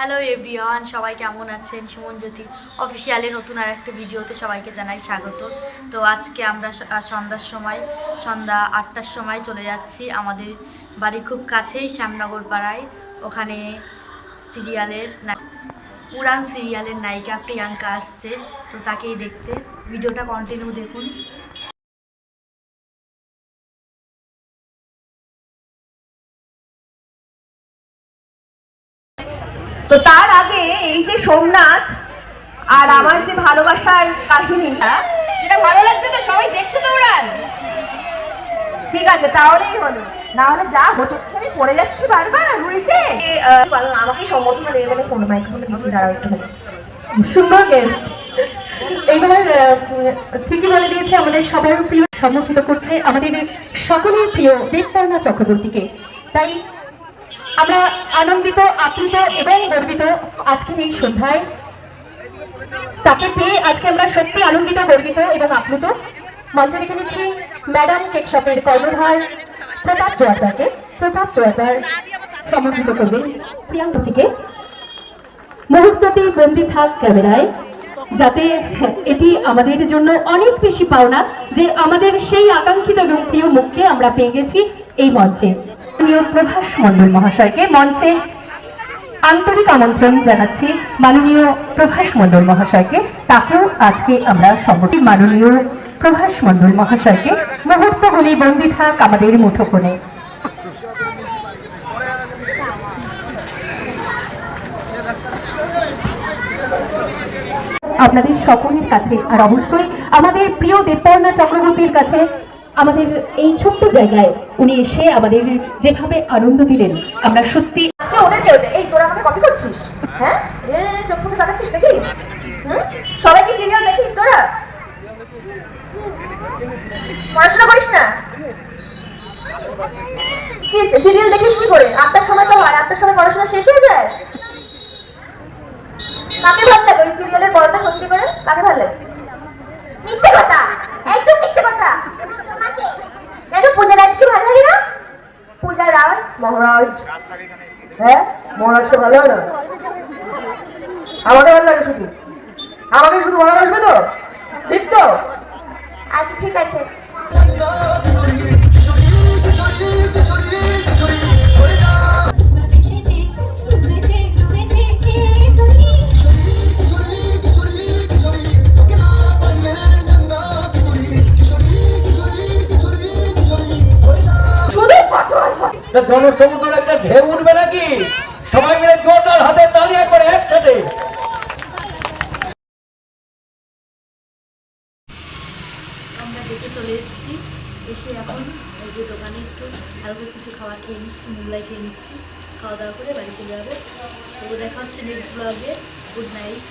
Hello everyone, সবাই কেমন আছেন? সুমন জ্যোতি অফিসিয়ালে নতুন আর একটা ভিডিওতে সবাইকে জানাই স্বাগত। তো আজকে আমরা সন্ধ্যা 8টার সময় চলে যাচ্ছি আমাদের বাড়ি খুব কাছেই শ্যামনগর পাড়ায়। ওখানে উড়ান সিরিয়ালের নায়িকা প্রিয়াঙ্কা আসছে, তো তাকেই দেখতে। ভিডিওটা কন্টিনিউ দেখুন। তো তার আগে এই যে সোমনাথ আর আমার যে ভালোবাসার কাহিনীটা, সেটা ভালো লাগছে তো? সবাই দেখছো তো উড়ান? ঠিক আছে, তাহলেই হলো। না হলে যা হচ্ছে আমি পড়ে যাচ্ছি বারবার রুড়িতে। আমাকে সম্বোধন দেবে বলে ফোন মাইক্রোফোনে দিচ্ছি, দাঁড়াও একটু। সুন্দর গেস। এইবার ঠিকই বলে দিয়েছে, আমাদের সবার প্রিয় সম্মুখিত করছে আমাদের সকলের প্রিয় দেবপর্ণা চক্রবর্তীকে। তাই আমরা আনন্দিত, আপ্লুত এবং গর্বিত আজকের এই সন্ধ্যায়। তাকে পেয়ে আজকে আমরা সত্যি আনন্দিত, গর্বিত এবং আপ্লুত। মঞ্চে রেখে নিচ্ছি ম্যাডাম কেক শপের কর্ণধার প্রতাপ জোয়ারদার সমর্পিত করবেন প্রিয়াঙ্কতিকে। মুহূর্তটি বন্দী থাক ক্যামেরায়, যাতে এটি আমাদের জন্য অনেক বেশি পাওনা যে আমাদের সেই আকাঙ্ক্ষিত এবং প্রিয় মুখকে আমরা পেয়ে গেছি এই মঞ্চে। প্রভাস মণ্ডল মহাশয়কে মঞ্চে আন্তরিক আমন্ত্রণ জানাচ্ছি। মাননীয় প্রভাস মণ্ডল মহাশয়কে, তাকেও আজকে আমরা সম্বোধন। মাননীয় প্রভাস মণ্ডল মহাশয়কে মুহূর্তগুলি বন্দী থাক আমাদের মুঠোফোনে। আপনাদের সকলের কাছে আর অবশ্যই আমাদের প্রিয় দেবপর্ণা চক্রবর্তীর কাছে আমাদের এই ছোট্ট জায়গায় উনি এসে আমাদের যেভাবে আনন্দ দিলেন, আমরা সত্যি। এই তোরা আমাকে কপি করছিস? হ্যাঁ, চোখ মুখে তাকাচ্ছিস নাকি? সবাই কি সিরিয়াল দেখিস তোরা? পড়াশোনা করিস না? সিরিয়াল দেখিস কি করে? 8টার সময় তো হয়, 8টার সময় পড়াশোনা শেষ হয়ে যায়। কাকে ভালো লাগে ওই সিরিয়ালের? বলতে সত্যি করে কাকে ভালো লাগে? মিথ্যে কথা, একদম মিথ্যে কথা। কেন পূজা রাজকে ভালো লাগে না? পূজা রাজ, মহারাজ। হ্যাঁ, মহারাজকে ভালো লাগে না? আমাকে ভালো লাগে শুধু। আমাকে শুধু ভালোবাসবে তো? ঠিক তো? আচ্ছা ঠিক আছে। জনসমুদ্রের একটা ঢেউ উঠবে নাকি? সবাই মিলে জোরদার হাতে তালি একবার একসাথে। আমরা দেখে চলে এসেছি, এসে এখন এই যে দোকানে একটু হালকা কিছু খাবার খেয়ে নিচ্ছি, মোগলাই খেয়ে নিচ্ছি। খাওয়া দাওয়া করে বাড়ি চলে যাবে। তো দেখা হচ্ছে নেক্সট ব্লগে। Good night.